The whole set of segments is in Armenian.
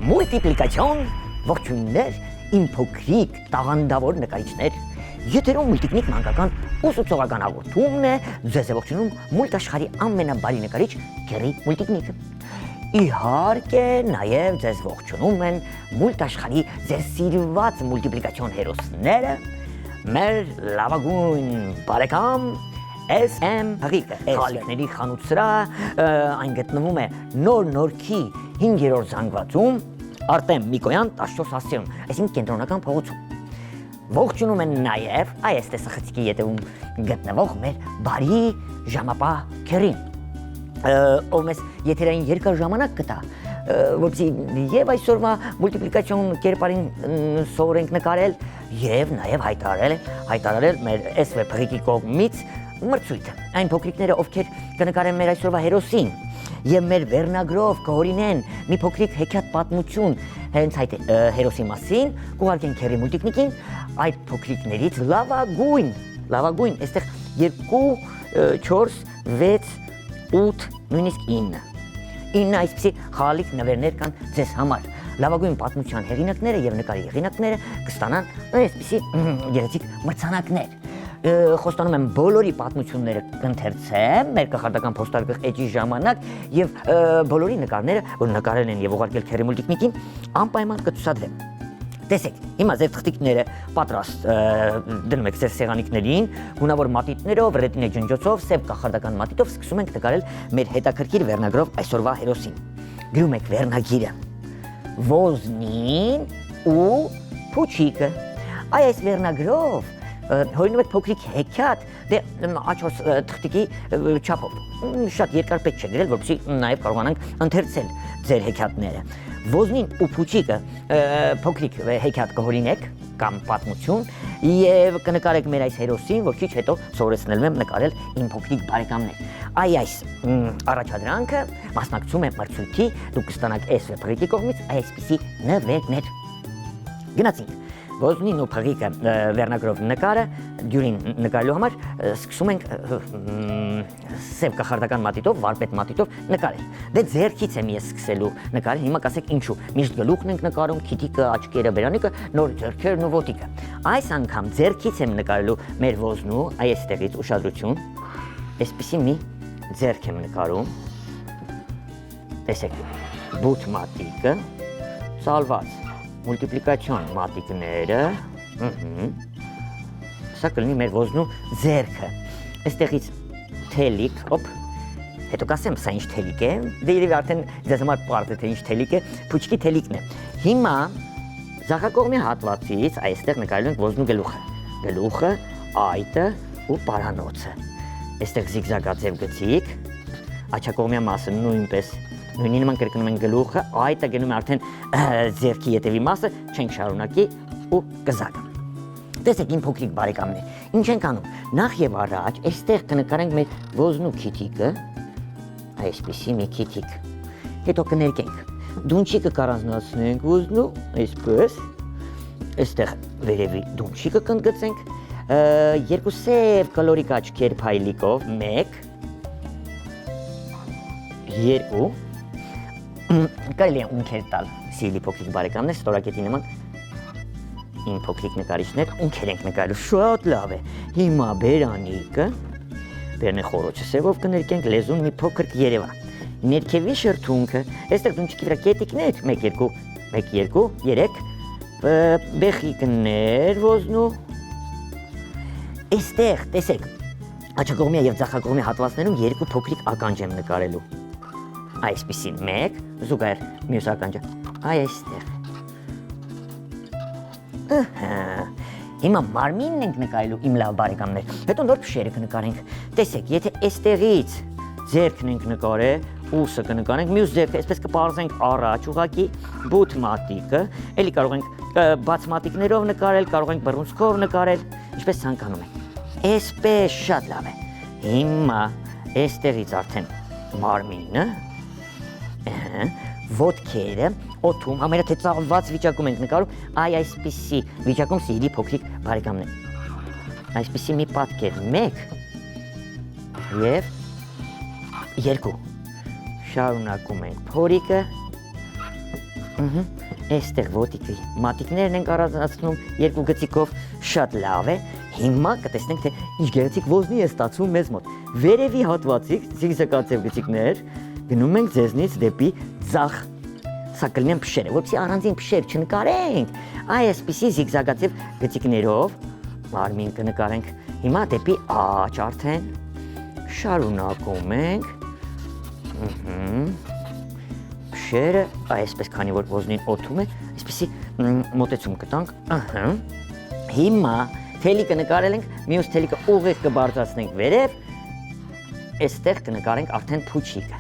Մուլտիպլիկացիոն ողջույններ իմ փոքրիկ տաղանդավոր նկարիչներ եթերում մուլտիկնիկ մանկական ուսուցողական հաղորդումն է ձեզ է ողջունում մուլտաշխարհի ամենաբարի նկարիչ Գերի Մուլտիկնիկը իհարկե նաև ձեզ ողջունում են մուլտաշխարհի ձեր սիրված մուլտիպլիկացիոն հերոսները մեր լավագույն բարեկամ SM Փղիկը խալիքների խանութ սրահ այն գտնվում է Նոր Նորքի 5-րդ զանգվածում Արտեմ Միկոյան 14 հասցեում, այսինքն կենտրոնական փողոցում։ Ողջունում են նաև այս տեսախցիկի ետևում գտնվող մեր բարի ժամապահ Քերին, ով մեզ եթերային երկար ժամանակ կտա, որպեսզի եւ այսօրվա մուլտիպլիկացիոն կերպարին սովորենք նկարել եւ նաև հայտարարել մեր SV Փղիկի կողմից մրցույթը։ Այն փոքրիկները, ովքեր կնկարեն մեր այսօրվա հերոսին եւ մեր վերնագրով կհորինեն մի փոքրիկ հեքիաթ պատմություն հենց այդ հերոսի մասին, կուղարկեն Քերի Մուլտիկնիկին այդ փոքրիկներից լավագույն, այստեղ 2, 4, 6, 8, նույնիսկ 9 այսպիսի խալիկ նվերներ կան ձեզ համար։ Լավագույն պատմության հեղինակները եւ նկարի հեղինակները կստանան այսպիսի գեղեցիկ մրցանակներ։ Խոստանում եմ բոլորի պատմությունները կընթերցեմ մեր կախարդական փոստարկղ էջի ժամանակ եւ բոլորի նկարները, որ նկարել են եւ ուղարկել Քերի Մուլտիկնիկին, անպայման կցուցադրեմ։ Տեսեք, հիմա ձեր թղթիկները պատրաստ դնում եք ձեր սեղանիկներին, գունավոր մատիտներով, ռետինե ջնջոցով, սև կախարդական մատիտով սկսում ենք նկարել մեր հետաքրքիր վերնագրով այսօրվա հերոսին։ Գրում եք վերնագիրը Ոզնին ու Փուչիկը։ Այս վերնագրով հորինում եք փոքրիկ հեքիաթ, դե աչոս թղթիկի չափով, շատ երկար պետք չէ գրել, որպեսզի նաև կարողանանք ընթերցել ձեր հեքիաթները։ Ոզնին ու Փուչիկը փոքրիկ հեքիաթ կհորինեք կամ պատմություն եւ կնկարեք մեր այս հերոսին, որ քիչ հետո սովորեցնելու եմ նկարել իմ փոքրիկ բարեկամներ։ Այս առաջադրանքը մասնակցում է մրցույթի, դուք կստանաք SV Փղիկի կողմից այսպիսի նվերներ։ Գնացինք։ Ոզնին ու Փղիկը վերնագրով նկարը դյուրին նկարելու համար սկսում ենք սև կախարդական մատիտով, վարպետ մատիտով նկարել։ Դե ձեռքից եմ ես սկսելու նկարել, հիմա կասեք ինչու։ Միշտ գլուխն ենք նկարում, քիթիկը, աչքերը, բերանիկը, նոր ձեռքերն ու ոտիկը։ Այս անգամ ձեռքից եմ նկարելու մեր ոզնու, այստեղից ուշադրություն, այսպիսի մի ձեռք եմ նկարում։ Տեսեք, բութ մատիկը, ծալված մուլտիպլիկացիոն մատիկները, սա կլինի մեր ոզնու ձեռքը, այստեղից թելիկ, հետո կասեմ սա ինչ թելիկ է, դե երևի արդեն ձեզ համար պարզ է թե ինչ թելիկ է, Փուչիկի թելիկն է։ Հիմա ձախակողմի հատվածից այստեղ նկարելու ենք ոզնու գլուխը, այտը ու պարանոցը, այստեղ զիգզագաձև գծիկ, աչակողմյա մասը նույնպես նույնի նման կրկնում են գլուխը, այտը գնում է արդեն ձեռքի ետևի մասը, չենք շարունակի ու կզակը։ Տեսեք իմ փոքրիկ բարեկամներ, ինչ ենք անում, նախ եւ առաջ այստեղ կնկարենք մեր ոզնու քիթիկը, այսպիսի մի քիթիկ, հետո կներկենք, դունչիկը կառանձնացնենք ոզնու, այսպես, այստեղ վերևի դունչիկը կընդգծենք, երկու սև կլորիկ աչքեր փայլիկով, 1, 2 Կարելի է ունքեր տալ, սիրելի փոքրիկ բարեկամներ, ստորակետի նման իմ փոքրիկ նկարիչներ, ունքեր ենք նկարելու, շատ լավ է։ Հիմա բերանիկը, բերնե խորոչը սևով կներկենք, լեզուն մի փոքր կերևա։ Ներքևի շրթունքը, այստեղ դունչիկի վրա կետիկներ, 1, 2, 3, բեխիկներ ոզնու։ Այստեղ, տեսեք, աչակողմյա եւ ձախակողմյա հատվածներում երկու փոքրիկ ականջ եմ նկարելու։ Այսպիսի 1, զուգահեռ մյուս ականջը, այստեղ։ Հիմա մարմինն ենք նկարելու իմ լավ բարեկամներ, հետո նոր փշերը կնկարենք։ Տեսեք, եթե այստեղից ձեռքն ենք նկարել ուսը կնկարենք, մյուս ձեռքը այսպես կպարզենք առաջ ուղղակի բութ մատիկը, էլի կարող ենք բաց մատիկներով նկարել, կարող ենք բռունցքով նկարել, ինչպես ցանկանում եք։ Այսպես շատ լավ է։ Հիմա այստեղից արդեն մարմինը, ոտքերը, օդում, ամենաթեթանված վիճակում ենք նկարում, այսպիսի վիճակում սիրելի փոքրիկ բարեկամներ։ Այսպիսի մի պատկեր 1 եւ 2 շարունակում ենք փորիկը, այստեղ ոտիկի մատիկներն ենք առանձնացնում 2 գծիկով, շատ լավ է։ Հիմա կտեսնենք, թե ինչ գեղեցիկ ոզնի է ստացվում մեզ մոտ։ Վերևի հատվածից զիգզագաձև գծիկներ գնում ենք ձեզնից դեպի ձախ, սա կլինեն փշերը, որպեսզի առանձին փշեր չնկարենք, այսպիսի զիգզագաձև գծիկներով մարմին կնկարենք։ Հիմա դեպի աջ արդեն շարունակում ենք, փշերը, այսպես քանի որ ոզնին օդում է, այսպիսի մոտեցում կտանք, հիմա թելիկը նկարել ենք, մյուս թելիկը ուղիղ կբարձրացնենք վերև, այստեղ կնկարենք արդեն փուչիկը։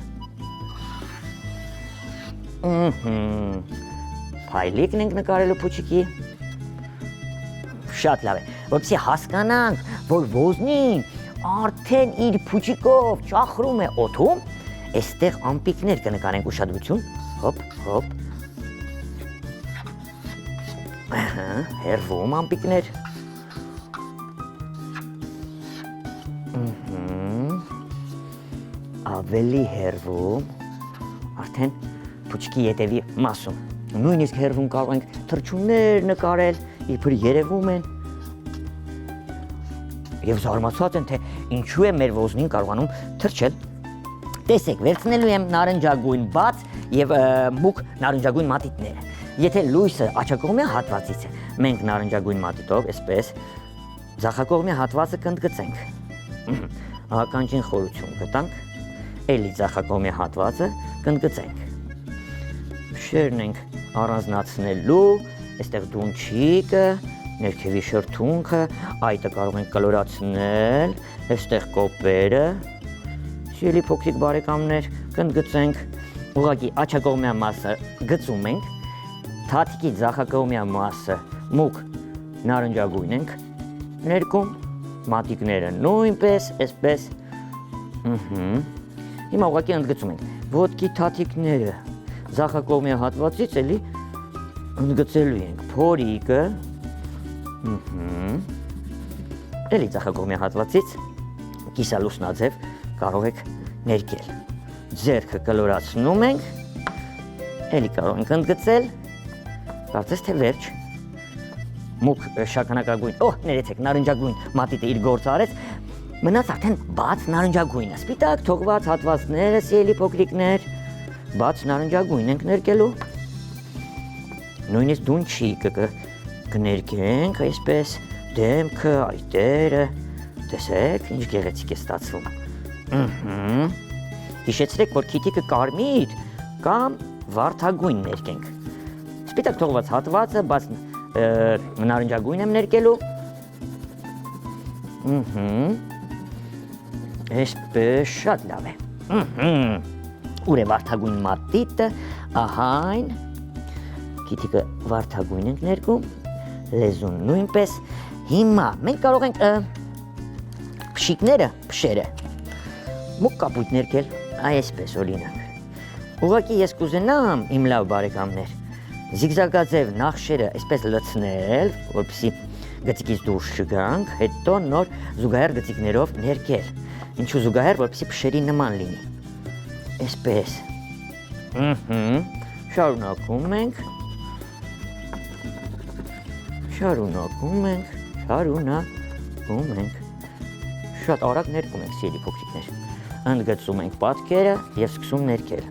Փայլիկն ենք նկարելու փուչիկի, շատ լավ է, որպեսզի հասկանանք, որ ոզնին արդեն իր փուչիկով ճախրում է օդում, այստեղ ամպիկներ կնկարենք ուշադրություն, հոպ, հոպ, հերվում ամպիկներ, ավելի հերվում, արդեն փուչիկի ետևի մասում, նույնիսկ հերվում կարող ենք թռչուններ նկարել, իբր երևում են, և զարմացած են, թե ինչու է մեր ոզնին կարողանում թռչել։ Տեսեք, վերցնելու եմ նարնջագույն բաց և մուգ նարնջագույն մատիտները։ Եթե լույսը աջակողմյա հատվածից է, մենք նարնջագույն մատիտով, այսպես, ձախակողմյա հատվածը կընդգծենք։ Ականջին խորություն կտանք, էլի ձախակողմյա հատվածը կընդգծենք։ Փշերն ենք առանձնացնելու, այստեղ դունչիկը, ներքևի շրթունքը, այդը կարող ենք կլորացնել, այստեղ կոպերը, սիրելի փոքրիկ բարեկամներ, կընդգծենք, ուղղակի աջակողմյա մասը գծում ենք, թաթիկի ձախակողմյա մասը մուգ նարնջագույն ենք ներկում, մատիկները նույնպես, այսպես, հիմա ուղղակի ընդգծում ենք, ոտքի թաթիկները ձախակողմյա հատվածից էլի ընդգծելու ենք, փորիկը, էլի ձախակողմյա հատվածից կիսալուսնաձև կարող եք ներկել, ձեռքը կլորացնում ենք, էլի կարող ենք ընդգծել, կարծես թե վերջ, մուգ շագանակագույն, ներեցեք, նարնջագույն մատիտը իր գործը արեց, մնաց արդեն բաց նարնջագույնը, սպիտակ թողված հատվածները, սիրելի փոքրիկներ, բաց նարնջագույն ենք ներկելու, նույնիսկ դունչիկը կներկենք, այսպես, դեմքը, այտերը, տեսեք, ինչ գեղեցիկ է ստացվում։ Հիշեցրեք, որ քիթիկը կարմիր կամ վարդագույն ներկենք։ Սպիտակ թողված հատվածը, բաց նարնջագույն եմ ներկելու։ Այսպես շատ լավ է։ Ուր է վարդագույն մատիտը, ահայն, քիթիկը վարդագույն ենք ներկում, լեզուն նույնպես։ Հիմա մենք կարող ենք փշիկները, փշերը, մուգ կապույտ ներկել, այսպես օրինակ։ Ուղղակի ես կուզենամ, իմ լավ բարեկամներ, զիգզագաձև նախշերը այսպես լցնել, որպեսզի գծիկից դուրս չգանք, հետո նոր զուգահեռ գծիկներով ներկել։ Ինչու զուգահեռ, որպեսզի փշերի նման լինի։ Այսպես։ Շարունակում ենք։ Շարունակում ենք։ Շատ արագ ներկում ենք, սիրելի փոքրիկներ։ Ընդգծում ենք պատկերը և սկսում ներկել։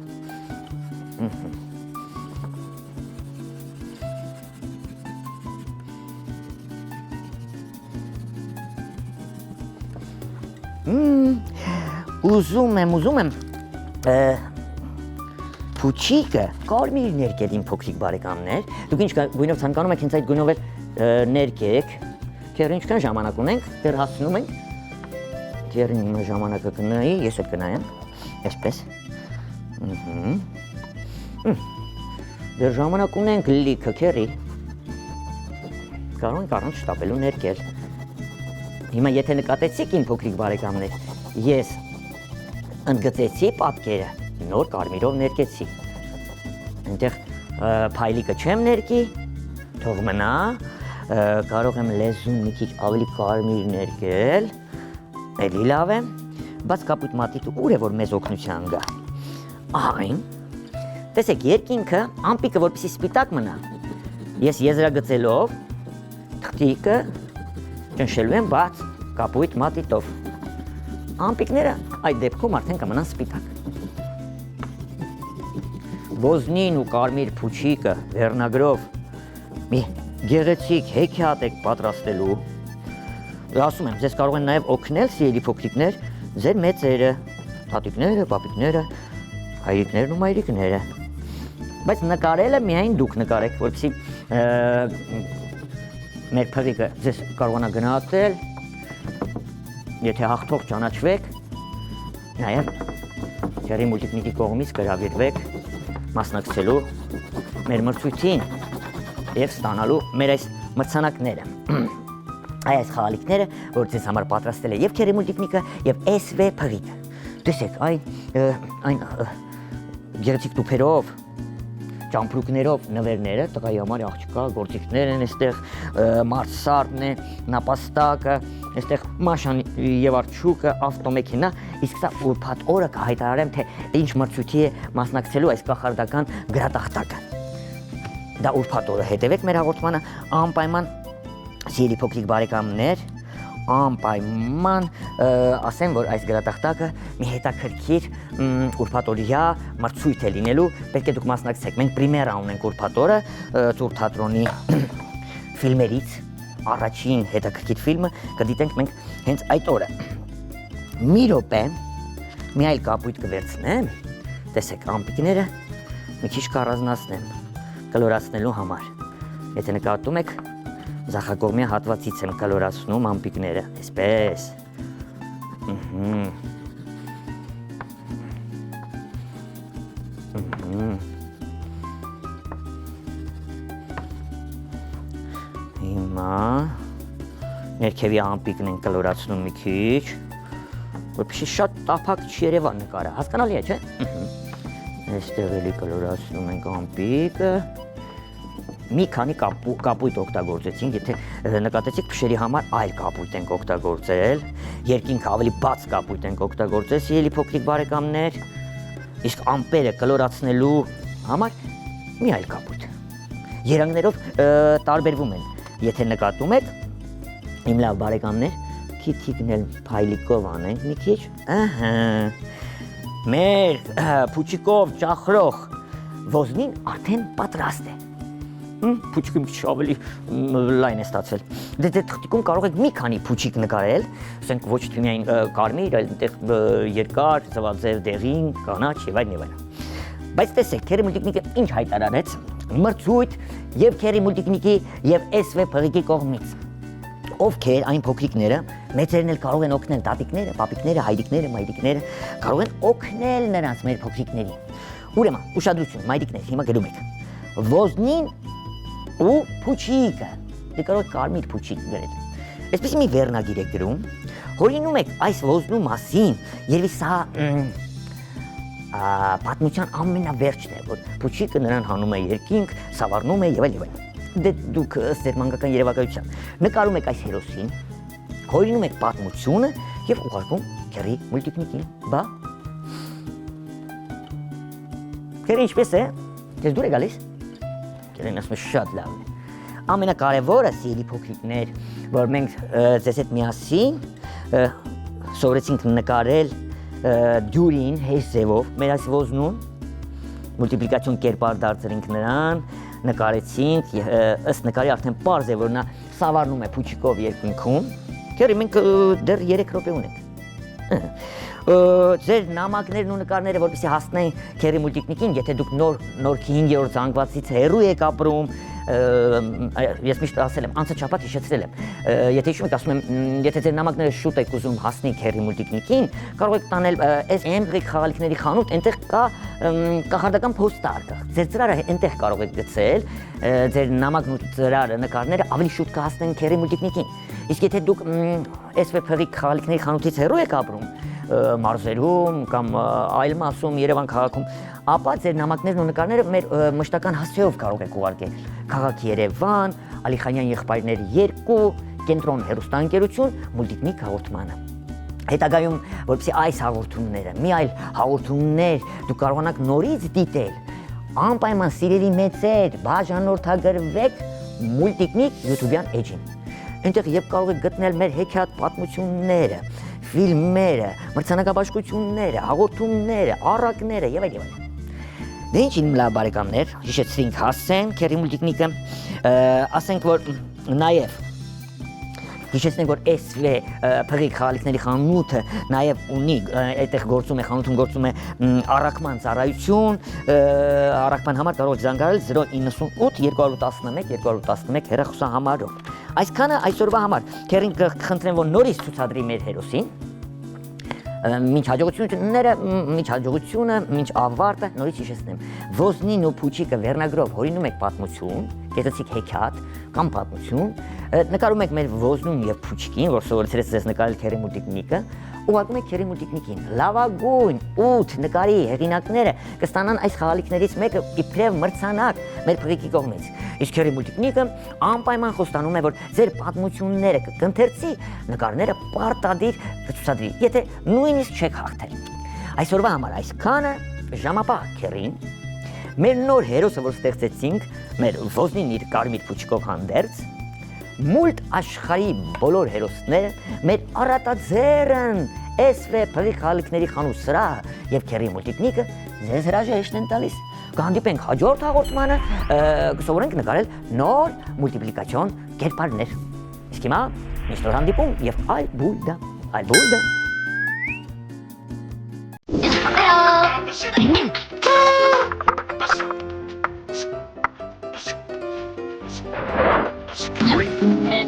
Ուզում եմ փուչիկը կարմիր ներկել իմ փոքրիկ բարեկամներ, դուք ինչ գույնով ցանկանում եք, հենց այդ գույնով էլ ներկեք, քեռ ինչքան ժամանակ ունենք, դեռ հասցնում ենք, քեռին հիմա ժամանակը կնայի, ես էլ կնայեմ, այսպես, Դեռ ժամանակ ունենք լիքը քերի։ Կարող ենք առանց շտապելու ներկել։ Հիմա եթե նկատեցիք իմ փոքրիկ բարեկամներ, ես ընդգծեցի պատկերը, նոր կարմիրով ներկեցի։ Այնտեղ փայլիկը չեմ ներկի, թող մնա, կարող եմ լեզուն մի քիչ ավելի կարմիր ներկել, էլի լավ է, բայց կապույտ մատիտը ուր է որ մեզ օգնության գա։ Այն, տեսեք երկինքը, ամպիկը որպեսզի սպիտակ մնա, ես եզրագծելով թղթիկը ճնշելու եմ բաց կապույտ մատիտով։ Ամպիկները այդ դեպքում արդեն կմնան սպիտակ։ Ոզնին ու կարմիր փուչիկը վերնագրով մի գեղեցիկ հեքիաթ եք պատրաստելու։ Ասում եմ, ձեզ կարող են նաև օգնել սիրելի փոքրիկներ, ձեր մեծերը, տատիկները, պապիկները, հայրիկներն ու մայրիկները։ Բայց նկարելը միայն դուք նկարեք, որպեսզի մեր փղիկը ձեզ կարողանա գնահատել, եթե հաղթող ճանաչվեք, նաև Քերի մուլտիկնիկի կողմից գրավիրվեք մասնակցելու մեր մրցույթին և ստանալու մեր այս մրցանակները։ Այս խաղալիքները, որ ձեզ համար պատրաստել է և Քերի մուլտիկնիկը և SV փղիկը։ Տեսեք, այն գեղեցիկ տուփերով, ճամպրուկներով նվերները, տղայի համար աղջկա, գործիքներ են այստեղ, մարսարդն է, նապաստակը, այստեղ մաշան և արջուկը, ավտոմեքենա, իսկ սա ուրբաթ օրը կհայտարարեմ, թե ինչ մրցույթի է մասնակցելու այս կախարդական գրատախտակը։ Դա ուրբաթ օրը հետևեք մեր հաղորդմանը, անպայման սիրելի փոքրիկ բարեկամներ, անպայման ասեմ, որ այս գրատախտակը մի հետաքրքիր ուրբաթօրյա մրցույթ է լինելու, պետք է դուք մասնակցեք։ Մենք պրեմիերա ունենք ուրբաթ օրը Ծուռ թատրոնի ֆիլմերից առաջին հետաքրքիր ֆիլմը կդիտենք մենք հենց այդ օրը։ Մի րոպե, մի այլ կապույտ կվերցնեմ, տեսեք ամպիկները մի քիչ կառանձնացնեմ կլորացնելու համար։ Եթե նկատում եք, ձախակողմի հատվածից եմ կլորացնում ամպիկները, այսպես։ Հիմա ներքևի ամպիկն են կլորացնում մի քիչ, որպեսզի շատ տափակ չերևա նկարը, հասկանալի է, չէ՞։ Այստեղ էլի կլորացնում ենք ամպիկը։ Մի քանի կապույտ օգտագործեցինք, եթե նկատեցիք փշերի համար այլ կապույտ ենք օգտագործել, երկինքը ավելի բաց կապույտ ենք օգտագործել, սիրելի փոքրիկ բարեկամներ, իսկ ամպերը կլորացնելու համար մի այլ կապույտ։ Երանգներով տարբերվում են, եթե նկատում եք, իմ լավ բարեկամներ, քիթիկն էլ փայլիկով անենք մի քիչ, մեր փուչիկով ճախրող ոզնին արդեն պատրաստ է։ Փուչիկը մի քիչ ավելի լայն է ստացել։ Դե թղթիկում կարող եք մի քանի փուչիկ նկարել, ասենք ոչ թե միայն կարմիր, այլ այնտեղ երկար, ձվաձև, դեղին, կանաչ եւ այլն եւ այլն։ Բայց տեսեք, Քերի մուլտիկնիկը ինչ հայտարարեց մրցույթ եւ Քերի մուլտիկնիկի եւ SV փղիկի կողմից։ Ովքեր այն փոքրիկները, մեծերն էլ կարող են օգնել, տատիկները, պապիկները, հայրիկները, մայրիկները, կարող են օգնել նրանց մեր փոքրիկներին։ Ուրեմն, ուշադրություն, մայրիկներ, հիմա գրում եք։ Ոզնին ու փուչիկը, դե կարող եք կարմիր փուչիկ գրել։ Այսպես մի վերնագիր եք գրում, հորինում եք այս ոզնու մասին, երևի սա պատմության ամենավերջն է, որ փուչիկը նրան հանում է երկինք, սավառնում է եւ այլն։ Դե դուք ըստ ձեր մանկական երևակայության նկարում եք այս հերոսին, հորինում եք պատմությունը եւ ուղարկում Քերի մուլտիկնիկին, բա։ Քերի ինչպես է։ Դες դուր է գալիս։ Քերին ասում է շատ լավ է։ Ամենակարևորը, սիրելի փոքրիկներ, որ մենք ձեզ հետ միասին սովորեցինք նկարել դյուրին հեշտ ձևով, մեր այս ոզնում մուլտիպլիկացիոն կերպար դարձրինք նրան, նկարեցինք, ըստ նկարի արդեն պարզ է, որ նա սավառնում է փուչիկով երկինքում։ Քերի մենք դեռ 3 րոպե ունենք։ Ձեր նամակներն ու նկարները, որպեսզի հասնեն Քերի մուլտիկնիկին, եթե դուք նորքի 5-րդ զանգվածից հեռու եք ապրում, ես միշտ ասել եմ, անցած շաբաթ հիշեցրել եմ, եթե հիշում եք, ասում եմ, եթե ձեր նամակները շուտ եք ուզում հասնի Քերի Մուլտիկնիկին, կարող եք տանել SM խաղալիքների խանութ, այնտեղ կա կախարդական փոստար կա։ Ձեր ծրարը այնտեղ կարող եք գցել, ձեր նամակն ու ծրարը, նկարները ավելի շուտ կհասնեն Քերի Մուլտիկնիկին։ Իսկ եթե դուք SV խաղալիքների խանութից հեռու եք ապրում, մարզերում կամ այլ մասում Երևան քաղաքում, ապա ձեր նամակներն ու նկարները մեր մշտական հասցեով կարող եք ուղարկել քաղաք Երևան, Ալիխանյան եղբայրներ 2, կենտրոն հեռուստաընկերություն, Մուլտիկնիկ հաղորդմանը։ Հետագայում, որպեսզի այս հաղորդումները, մի այլ հաղորդումներ դուք կարողանաք նորից դիտել, անպայման սիրելի մեծեր, բաժանորդագրվեք Մուլտիկնիկ YouTube-յան էջին։ Այնտեղ եւ կարող եք գտնել մեր հեքիաթ պատմությունները, ֆիլմերը, մրցանակաբաշխությունները, հաղորդումները, առակները եւ այլն։ Դե ինչ իմ լավ բարեկամներ, հիշեցրինք հասցեն Քերի Մուլտիկնիկը, ասենք որ նաեւ հիշեցնենք որ SV փղիկ խաղալիքների խանութը նաեւ ունի այդտեղ խանութում գործում է առաքման ծառայություն, առաքման համար կարող եք զանգահարել 098 211 211 հեռախոսահամարով։ Այսքանը այսօրվա համար Քերին կխնդրեմ որ նորից ցուցադրի մեր հերոսին։ Մինչ հաջողությունը, մինչ ավարտը նորից հիշեցնեմ։ Ոզնին ու Փուչիկը վերնագրով հորինում եք պատմություն, գեղեցիկ հեքիաթ կամ պատմություն, նկարում եք մեր Ոզնուն եւ Փուչիկին, որ սովորեցրեց ձեզ նկարել Քերի Մուլտիկնիկը, ուղարկում եք Քերի Մուլտիկնիկին։ Լավագույն 8 նկարի հեղինակները կստանան այս խաղալիքներից մեկը իբրև մրցանակ մեր փղիկի կողմից։ Իսկ Քերի Մուլտիկնիկը անպայման խոստանում է, որ ձեր պատմությունները կընթերցի, նկարները պարտադիր կցուցադրի, եթե նույնիսկ չեք հաղթել։ Այսօրվա համար այսքանը, ժամապահ Քերին, մեր նոր հերոսը, որ ստեղծեցինք, մեր Ոզնին իր կարմիր փուչիկով հանդերձ, մուլտ աշխարհի բոլոր հերոսները, մեր առատաձեռն SV փղիկ խաղալիքների խանութ սրահը եւ Քերի Մուլտիկնիկը ձեզ հրաժեշտ են տալիս։ Կհանդիպենք հաջորդ հաղորդմանը, կսովորենք նկարել նոր մուլտիպլիկացիոն կերպարներ։ Իսկ հիմա միշտ նոր հանդիպում եւ այլ բուլդա, այլ բուլդա։ Hello.